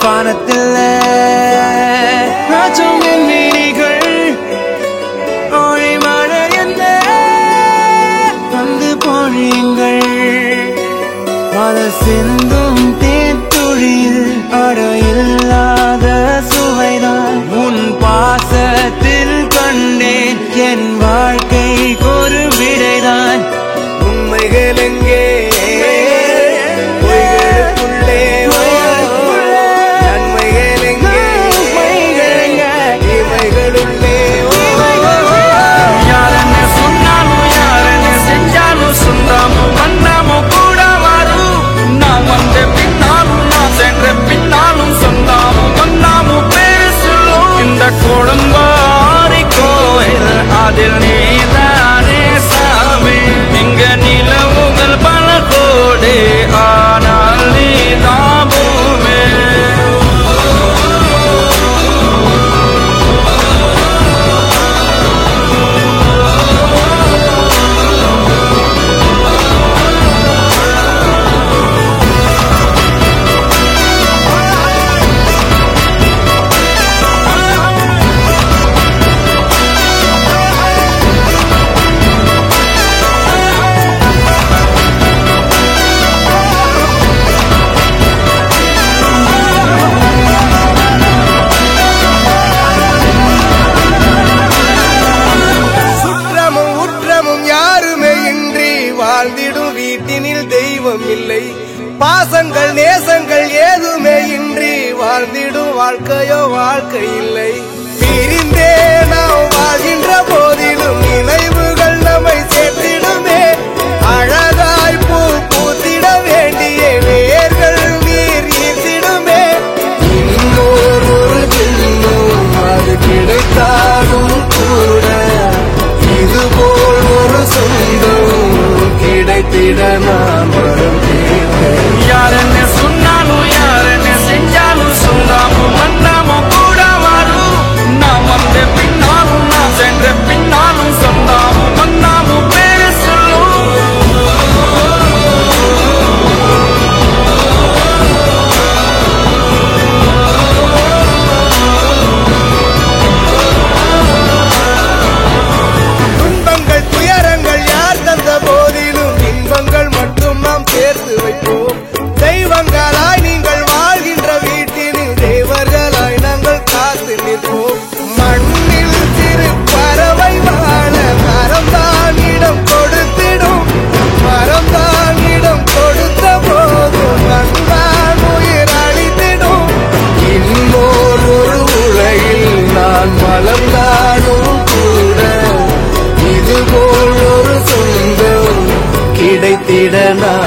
வானத்தில் ராஜம் என் விழிகள் ஒளி மழை என்ன வந்து பொழியுங்கள் மலர் சிந்தும் தேத்துழியில் அடையில்லாத சுவைதான் உன் பாசத்தில் கண்டேன் என் வாழ்க்கைக்கு ஒரு விடைதான் உண்மைகள் எங்கே கோடம்பாரி கோயில் அதில் நீதானே சாமி இங்க நிலவுகள் பல கோடி ஆனால் நீதான் பூமி வீட்டினில் தெய்வம் இல்லை பாசங்கள் நேசங்கள் ஏதுமே இன்றி வாழ்ந்திடும் வாழ்க்கையோ வாழ்க்கை இல்லை பிரிந்தே நாம் வாழ்கின்ற போதிலும் நினைவுகள் நம்மை சேர்த்திடுமே அழகாய் பூ பூத்திட வேண்டிய வேர்கள் நீர் ஈர்த்திடுமே இன்னொரு ஜென்மம் அது கிடைத்தாலும் கூட இதுபோல் ஒரு சொந்தம் கிடைத்திட நான் வரும் யாரென்ன சொன்னாலும் யாரென்ன செஞ்சாலும் சொல்லாமும் வந்தாமும் கூட வரும் நான் வந்த பின்னாலும் நான் சென்ற பின்னாலும் சொல்லாமும் வந்தாமும் பேர சொல்லும் துன்பங்கள் துயரங்கள் யார் தந்த போதிலும் இன்பங்கள் மட்டும் நாம் சேர்த்து வைப்போம் தெய்வங்களாய் நீங்கள் வாழ்கின்ற வீட்டினில் தேவர்களாய் நாங்கள் காத்து நிற்போம் மண்ணில் சிறு பறவை வாழ மரம்தான் இடம் கொடுத்திடும் மரம்தான் இடம் கொடுத்த போதும் மண்தான் உயிர் அளித்திடும் இன்னொரு உலகில் நான் வளர்ந்தாலும் கூட இதுபோல் ஒரு சொந்தம் கிடைத்திட நான்